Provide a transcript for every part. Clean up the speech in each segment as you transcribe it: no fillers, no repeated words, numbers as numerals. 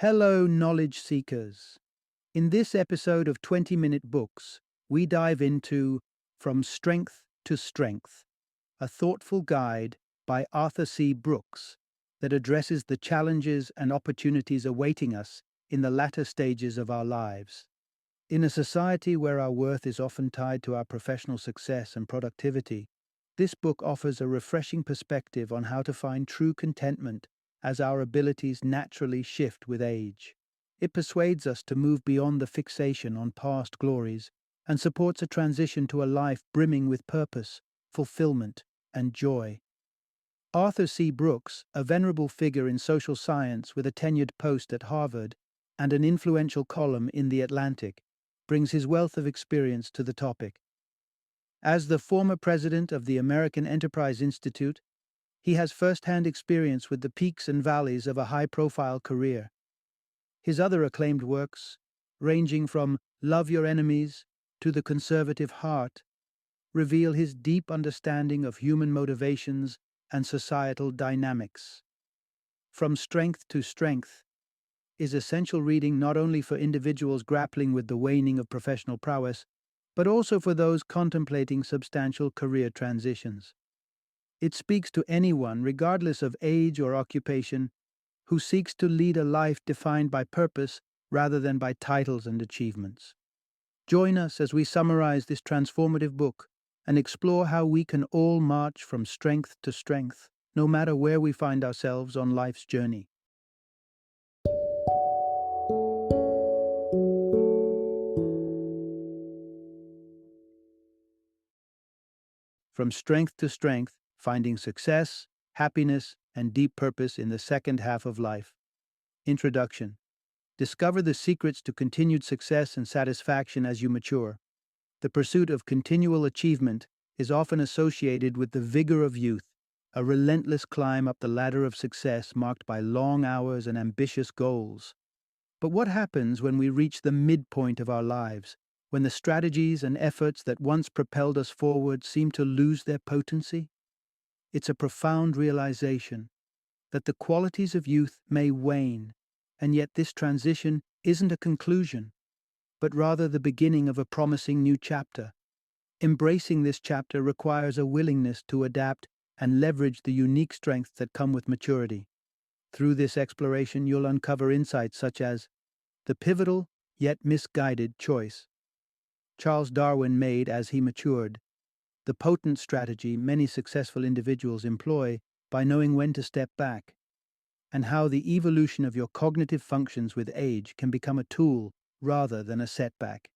Hello, knowledge seekers. In this episode of 20-Minute Books, we dive into From Strength to Strength, a thoughtful guide by Arthur C. Brooks that addresses the challenges and opportunities awaiting us in the latter stages of our lives. In a society where our worth is often tied to our professional success and productivity, this book offers a refreshing perspective on how to find true contentment as our abilities naturally shift with age. It persuades us to move beyond the fixation on past glories and supports a transition to a life brimming with purpose, fulfillment, and joy. Arthur C. Brooks, a venerable figure in social science with a tenured post at Harvard and an influential column in The Atlantic, brings his wealth of experience to the topic. As the former president of the American Enterprise Institute, he has first-hand experience with the peaks and valleys of a high-profile career. His other acclaimed works, ranging from Love Your Enemies to The Conservative Heart, reveal his deep understanding of human motivations and societal dynamics. From Strength to Strength is essential reading not only for individuals grappling with the waning of professional prowess, but also for those contemplating substantial career transitions. It speaks to anyone, regardless of age or occupation, who seeks to lead a life defined by purpose rather than by titles and achievements. Join us as we summarize this transformative book and explore how we can all march from strength to strength, no matter where we find ourselves on life's journey. From Strength to Strength, Finding Success, Happiness, and Deep Purpose in the Second Half of Life. Introduction. Discover the secrets to continued success and satisfaction as you mature. The pursuit of continual achievement is often associated with the vigor of youth, a relentless climb up the ladder of success marked by long hours and ambitious goals. But what happens when we reach the midpoint of our lives, when the strategies and efforts that once propelled us forward seem to lose their potency? It's a profound realization that the qualities of youth may wane, and yet this transition isn't a conclusion, but rather the beginning of a promising new chapter. Embracing this chapter requires a willingness to adapt and leverage the unique strengths that come with maturity. Through this exploration, you'll uncover insights such as the pivotal yet misguided choice Charles Darwin made as he matured, the potent strategy many successful individuals employ by knowing when to step back, and how the evolution of your cognitive functions with age can become a tool rather than a setback.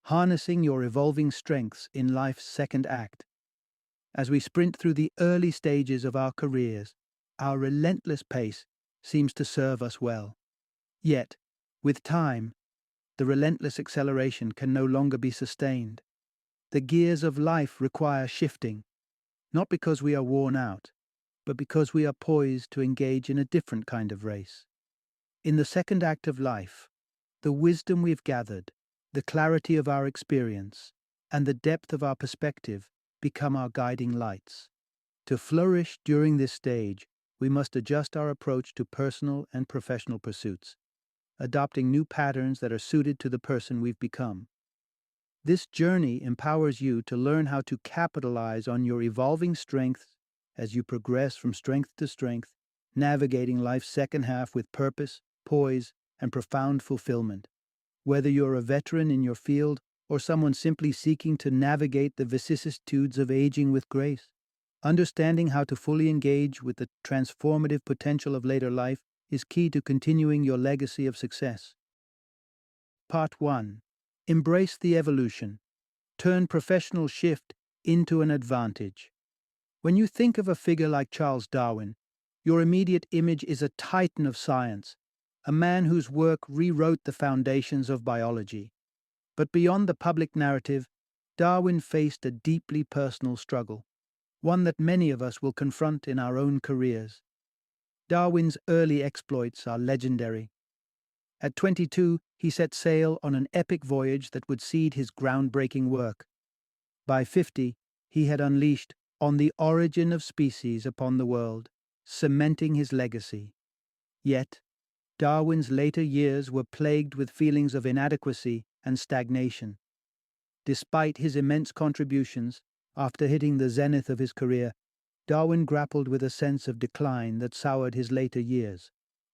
Harnessing your evolving strengths in life's second act. As we sprint through the early stages of our careers, our relentless pace seems to serve us well. Yet, with time, the relentless acceleration can no longer be sustained. The gears of life require shifting, not because we are worn out, but because we are poised to engage in a different kind of race. In the second act of life, the wisdom we've gathered, the clarity of our experience, and the depth of our perspective become our guiding lights. To flourish during this stage, we must adjust our approach to personal and professional pursuits, adopting new patterns that are suited to the person we've become. This journey empowers you to learn how to capitalize on your evolving strengths as you progress from strength to strength, navigating life's second half with purpose, poise, and profound fulfillment. Whether you're a veteran in your field or someone simply seeking to navigate the vicissitudes of aging with grace, understanding how to fully engage with the transformative potential of later life is key to continuing your legacy of success. Part 1. Embrace the evolution. Turn professional shift into an advantage. When you think of a figure like Charles Darwin, your immediate image is a titan of science, a man whose work rewrote the foundations of biology. But beyond the public narrative, Darwin faced a deeply personal struggle, one that many of us will confront in our own careers. Darwin's early exploits are legendary. At 22, he set sail on an epic voyage that would seed his groundbreaking work. By 50, he had unleashed On the Origin of Species upon the world, cementing his legacy. Yet, Darwin's later years were plagued with feelings of inadequacy and stagnation. Despite his immense contributions, after hitting the zenith of his career, Darwin grappled with a sense of decline that soured his later years.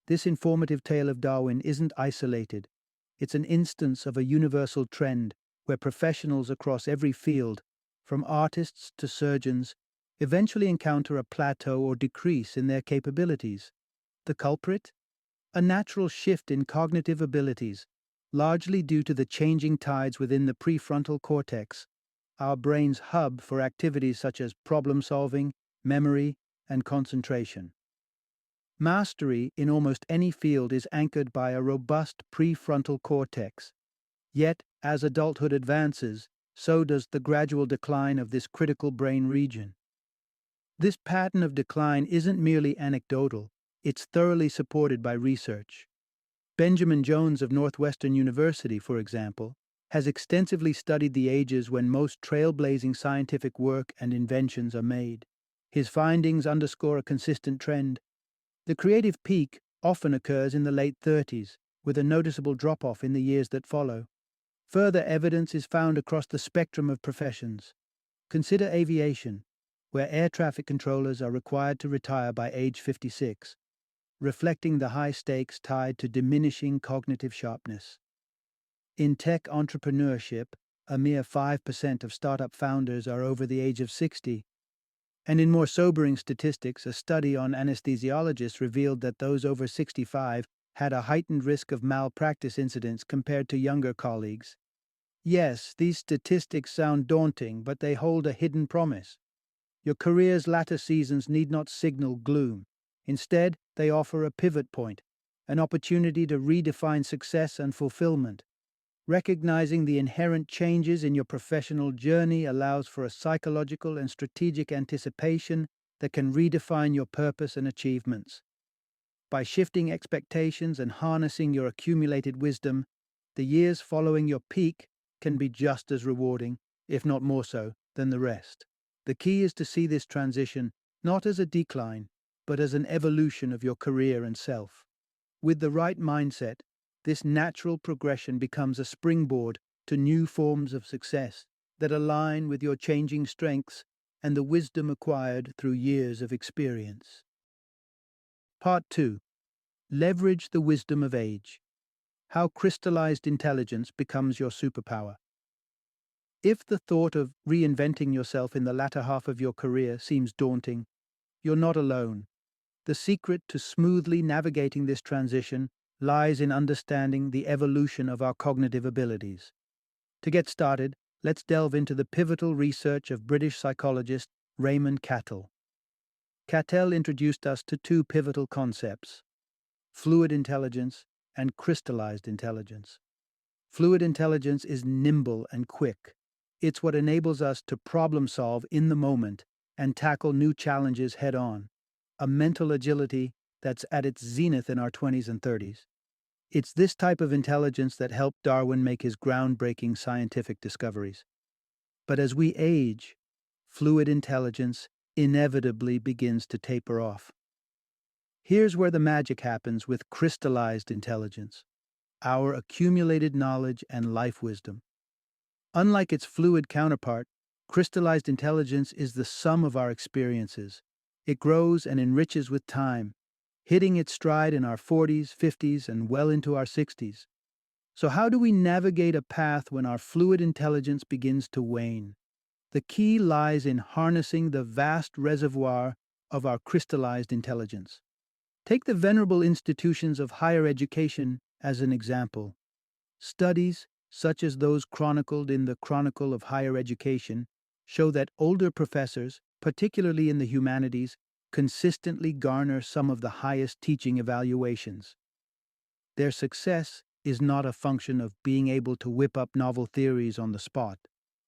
This informative tale of Darwin isn't isolated. It's an instance of a universal trend where professionals across every field, from artists to surgeons, eventually encounter a plateau or decrease in their capabilities. The culprit? A natural shift in cognitive abilities, largely due to the changing tides within the prefrontal cortex, our brain's hub for activities such as problem solving, memory, and concentration. Mastery in almost any field is anchored by a robust prefrontal cortex. Yet, as adulthood advances, so does the gradual decline of this critical brain region. This pattern of decline isn't merely anecdotal, it's thoroughly supported by research. Benjamin Jones of Northwestern University, for example, has extensively studied the ages when most trailblazing scientific work and inventions are made. His findings underscore a consistent trend. The creative peak often occurs in the late 30s, with a noticeable drop-off in the years that follow. Further evidence is found across the spectrum of professions. Consider aviation, where air traffic controllers are required to retire by age 56, reflecting the high stakes tied to diminishing cognitive sharpness. In tech entrepreneurship, a mere 5% of startup founders are over the age of 60. And in more sobering statistics, a study on anesthesiologists revealed that those over 65 had a heightened risk of malpractice incidents compared to younger colleagues. Yes, these statistics sound daunting, but they hold a hidden promise. Your career's latter seasons need not signal gloom. Instead, they offer a pivot point, an opportunity to redefine success and fulfillment. Recognizing the inherent changes in your professional journey allows for a psychological and strategic anticipation that can redefine your purpose and achievements. By shifting expectations and harnessing your accumulated wisdom, the years following your peak can be just as rewarding, if not more so, than the rest. The key is to see this transition not as a decline, but as an evolution of your career and self. With the right mindset, this natural progression becomes a springboard to new forms of success that align with your changing strengths and the wisdom acquired through years of experience. Part 2. Leverage the wisdom of age. How crystallized intelligence becomes your superpower. If the thought of reinventing yourself in the latter half of your career seems daunting, you're not alone. The secret to smoothly navigating this transition lies in understanding the evolution of our cognitive abilities. To get started, let's delve into the pivotal research of British psychologist Raymond Cattell. Cattell introduced us to two pivotal concepts: fluid intelligence and crystallized intelligence. Fluid intelligence is nimble and quick. It's what enables us to problem solve in the moment and tackle new challenges head on, a mental agility that's at its zenith in our 20s and 30s. It's this type of intelligence that helped Darwin make his groundbreaking scientific discoveries. But as we age, fluid intelligence inevitably begins to taper off. Here's where the magic happens with crystallized intelligence, our accumulated knowledge and life wisdom. Unlike its fluid counterpart, crystallized intelligence is the sum of our experiences. It grows and enriches with time, hitting its stride in our 40s, 50s, and well into our 60s. So how do we navigate a path when our fluid intelligence begins to wane? The key lies in harnessing the vast reservoir of our crystallized intelligence. Take the venerable institutions of higher education as an example. Studies, such as those chronicled in the Chronicle of Higher Education, show that older professors, particularly in the humanities, consistently garner some of the highest teaching evaluations. Their success is not a function of being able to whip up novel theories on the spot.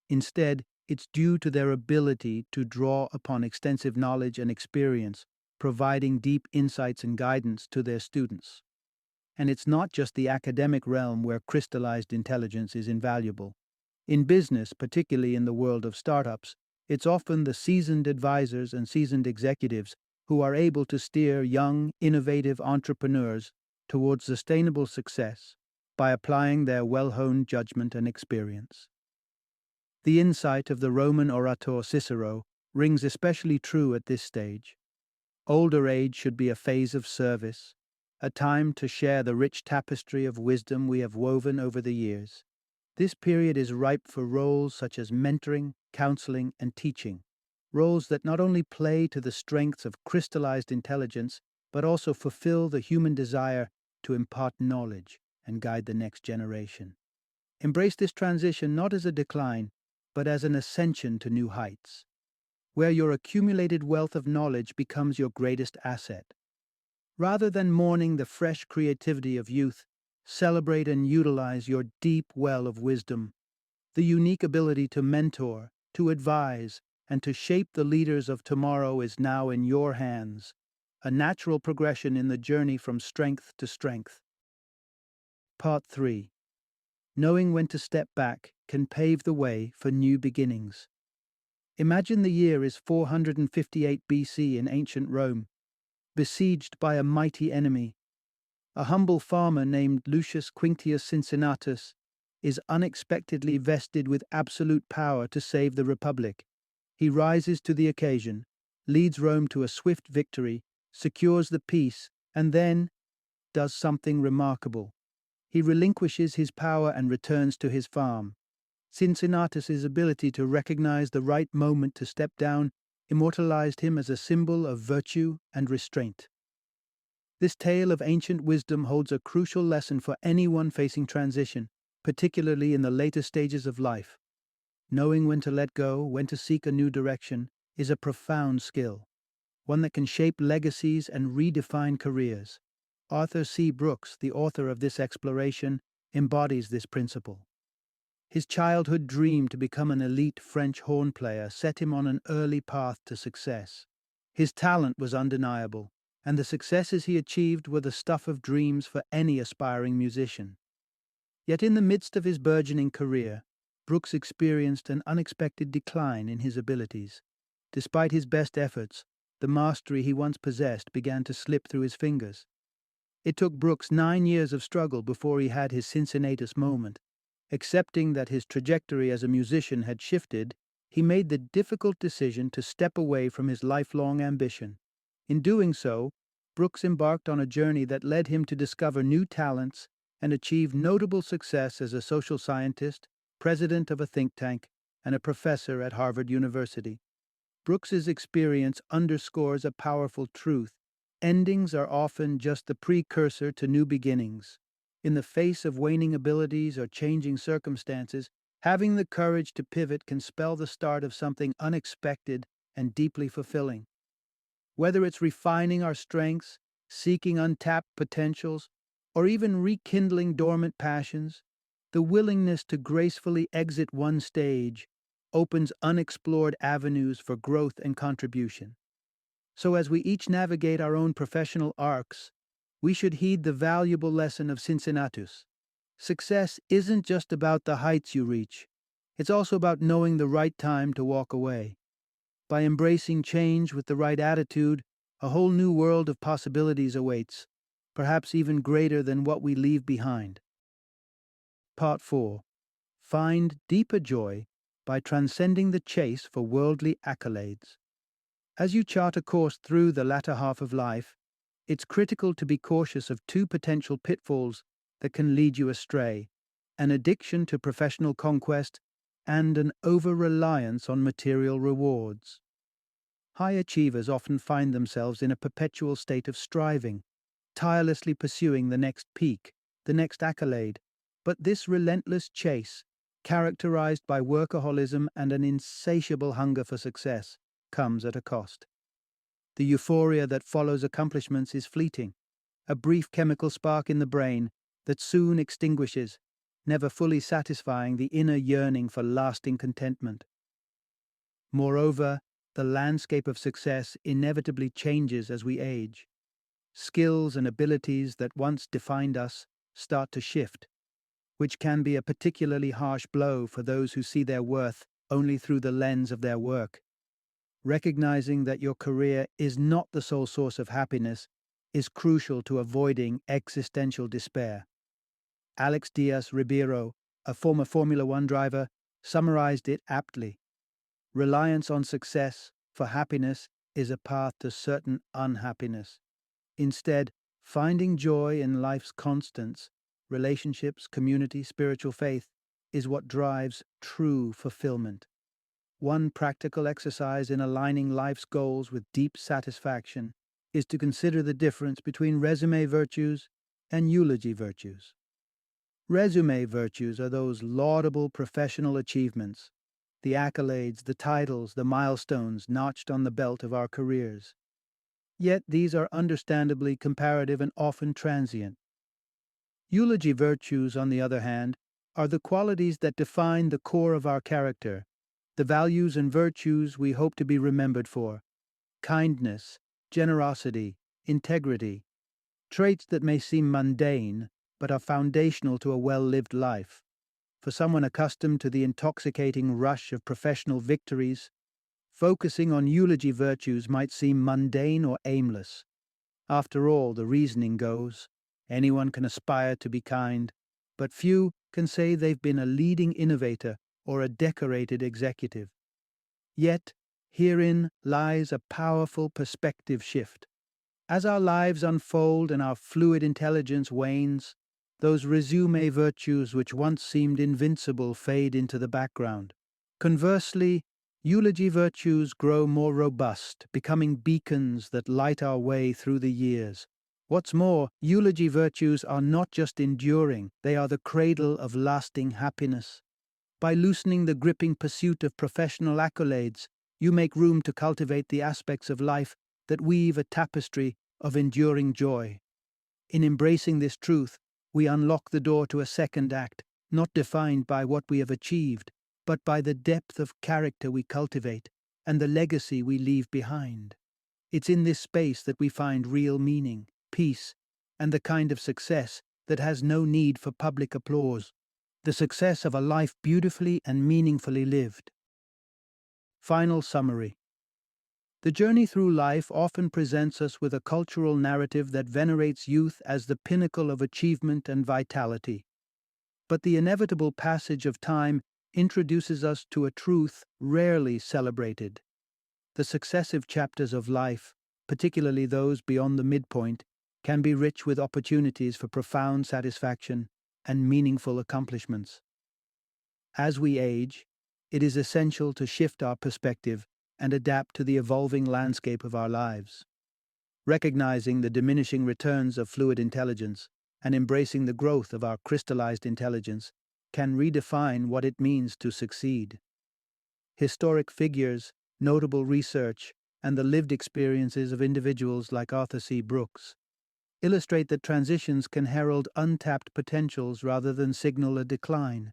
Instead, it's due to their ability to draw upon extensive knowledge and experience, providing deep insights and guidance to their students. And it's not just the academic realm where crystallized intelligence is invaluable. In business, particularly in the world of startups, it's often the seasoned advisors and seasoned executives who are able to steer young, innovative entrepreneurs towards sustainable success by applying their well-honed judgment and experience. The insight of the Roman orator Cicero rings especially true at this stage. Older age should be a phase of service, a time to share the rich tapestry of wisdom we have woven over the years. This period is ripe for roles such as mentoring, counseling, and teaching, roles that not only play to the strengths of crystallized intelligence, but also fulfill the human desire to impart knowledge and guide the next generation. Embrace this transition not as a decline, but as an ascension to new heights, where your accumulated wealth of knowledge becomes your greatest asset. Rather than mourning the fresh creativity of youth, celebrate and utilize your deep well of wisdom. The unique ability to mentor, to advise, and to shape the leaders of tomorrow is now in your hands, a natural progression in the journey from strength to strength. Part 3. Knowing when to step back can pave the way for new beginnings. Imagine the year is 458 BC in ancient Rome, besieged by a mighty enemy. A humble farmer named Lucius Quinctius Cincinnatus is unexpectedly vested with absolute power to save the Republic. He rises to the occasion, leads Rome to a swift victory, secures the peace, and then does something remarkable. He relinquishes his power and returns to his farm. Cincinnatus's ability to recognize the right moment to step down immortalized him as a symbol of virtue and restraint. This tale of ancient wisdom holds a crucial lesson for anyone facing transition, particularly in the later stages of life. Knowing when to let go, when to seek a new direction, is a profound skill, one that can shape legacies and redefine careers. Arthur C. Brooks, the author of this exploration, embodies this principle. His childhood dream to become an elite French horn player set him on an early path to success. His talent was undeniable, and the successes he achieved were the stuff of dreams for any aspiring musician. Yet in the midst of his burgeoning career, Brooks experienced an unexpected decline in his abilities. Despite his best efforts, the mastery he once possessed began to slip through his fingers. It took Brooks 9 years of struggle before he had his Cincinnatus moment. Accepting that his trajectory as a musician had shifted, he made the difficult decision to step away from his lifelong ambition. In doing so, Brooks embarked on a journey that led him to discover new talents and achieve notable success as a social scientist, president of a think tank, and a professor at Harvard University. Brooks's experience underscores a powerful truth. Endings are often just the precursor to new beginnings. In the face of waning abilities or changing circumstances, having the courage to pivot can spell the start of something unexpected and deeply fulfilling. Whether it's refining our strengths, seeking untapped potentials, or even rekindling dormant passions, the willingness to gracefully exit one stage opens unexplored avenues for growth and contribution. So as we each navigate our own professional arcs, we should heed the valuable lesson of Cincinnatus. Success isn't just about the heights you reach, it's also about knowing the right time to walk away. By embracing change with the right attitude, a whole new world of possibilities awaits, perhaps even greater than what we leave behind. Part 4. Find deeper joy by transcending the chase for worldly accolades. As you chart a course through the latter half of life, it's critical to be cautious of 2 potential pitfalls that can lead you astray: an addiction to professional conquest and an over-reliance on material rewards. High achievers often find themselves in a perpetual state of striving, tirelessly pursuing the next peak, the next accolade. But this relentless chase, characterized by workaholism and an insatiable hunger for success, comes at a cost. The euphoria that follows accomplishments is fleeting, a brief chemical spark in the brain that soon extinguishes, never fully satisfying the inner yearning for lasting contentment. Moreover, the landscape of success inevitably changes as we age. Skills and abilities that once defined us start to shift, which can be a particularly harsh blow for those who see their worth only through the lens of their work. Recognizing that your career is not the sole source of happiness is crucial to avoiding existential despair. Alex Diaz Ribeiro, a former Formula One driver, summarized it aptly. Reliance on success for happiness is a path to certain unhappiness. Instead, finding joy in life's constants, relationships, community, spiritual faith, is what drives true fulfillment. One practical exercise in aligning life's goals with deep satisfaction is to consider the difference between resume virtues and eulogy virtues. Resume virtues are those laudable professional achievements, the accolades, the titles, the milestones notched on the belt of our careers. Yet these are understandably comparative and often transient. Eulogy virtues, on the other hand, are the qualities that define the core of our character, the values and virtues we hope to be remembered for: kindness, generosity, integrity, traits that may seem mundane but are foundational to a well-lived life. For someone accustomed to the intoxicating rush of professional victories, focusing on eulogy virtues might seem mundane or aimless. After all, the reasoning goes, anyone can aspire to be kind, but few can say they've been a leading innovator or a decorated executive. Yet, herein lies a powerful perspective shift. As our lives unfold and our fluid intelligence wanes, those resume virtues which once seemed invincible fade into the background. Conversely, eulogy virtues grow more robust, becoming beacons that light our way through the years. What's more, eulogy virtues are not just enduring, they are the cradle of lasting happiness. By loosening the gripping pursuit of professional accolades, you make room to cultivate the aspects of life that weave a tapestry of enduring joy. In embracing this truth, we unlock the door to a second act, not defined by what we have achieved, but by the depth of character we cultivate and the legacy we leave behind. It's in this space that we find real meaning, peace, and the kind of success that has no need for public applause, the success of a life beautifully and meaningfully lived. Final summary. The journey through life often presents us with a cultural narrative that venerates youth as the pinnacle of achievement and vitality. But the inevitable passage of time introduces us to a truth rarely celebrated. The successive chapters of life, particularly those beyond the midpoint, can be rich with opportunities for profound satisfaction and meaningful accomplishments. As we age, it is essential to shift our perspective and adapt to the evolving landscape of our lives. Recognizing the diminishing returns of fluid intelligence and embracing the growth of our crystallized intelligence can redefine what it means to succeed. Historic figures, notable research, and the lived experiences of individuals like Arthur C. Brooks illustrate that transitions can herald untapped potentials rather than signal a decline.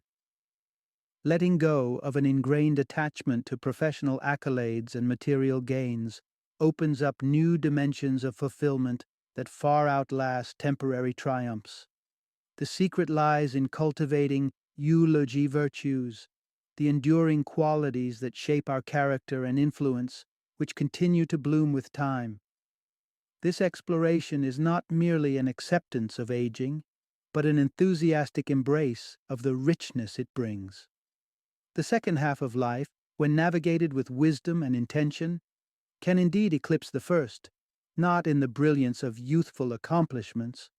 Letting go of an ingrained attachment to professional accolades and material gains opens up new dimensions of fulfillment that far outlast temporary triumphs. The secret lies in cultivating eulogy virtues, the enduring qualities that shape our character and influence, which continue to bloom with time. This exploration is not merely an acceptance of aging, but an enthusiastic embrace of the richness it brings. The second half of life, when navigated with wisdom and intention, can indeed eclipse the first, not in the brilliance of youthful accomplishments,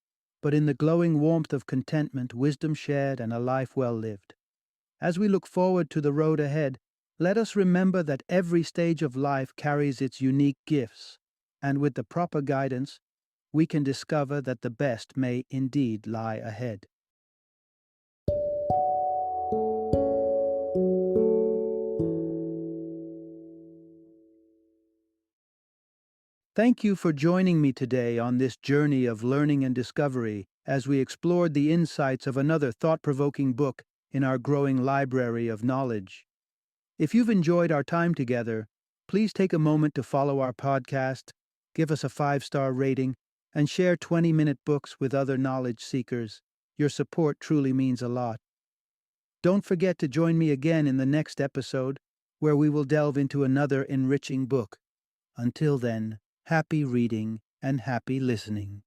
but in the glowing warmth of contentment, wisdom shared, and a life well lived. As we look forward to the road ahead, let us remember that every stage of life carries its unique gifts, and with the proper guidance, we can discover that the best may indeed lie ahead. Thank you for joining me today on this journey of learning and discovery as we explored the insights of another thought-provoking book in our growing library of knowledge. If you've enjoyed our time together, please take a moment to follow our podcast, give us a 5-star rating, and share 20-minute books with other knowledge seekers. Your support truly means a lot. Don't forget to join me again in the next episode, where we will delve into another enriching book. Until then, happy reading and happy listening.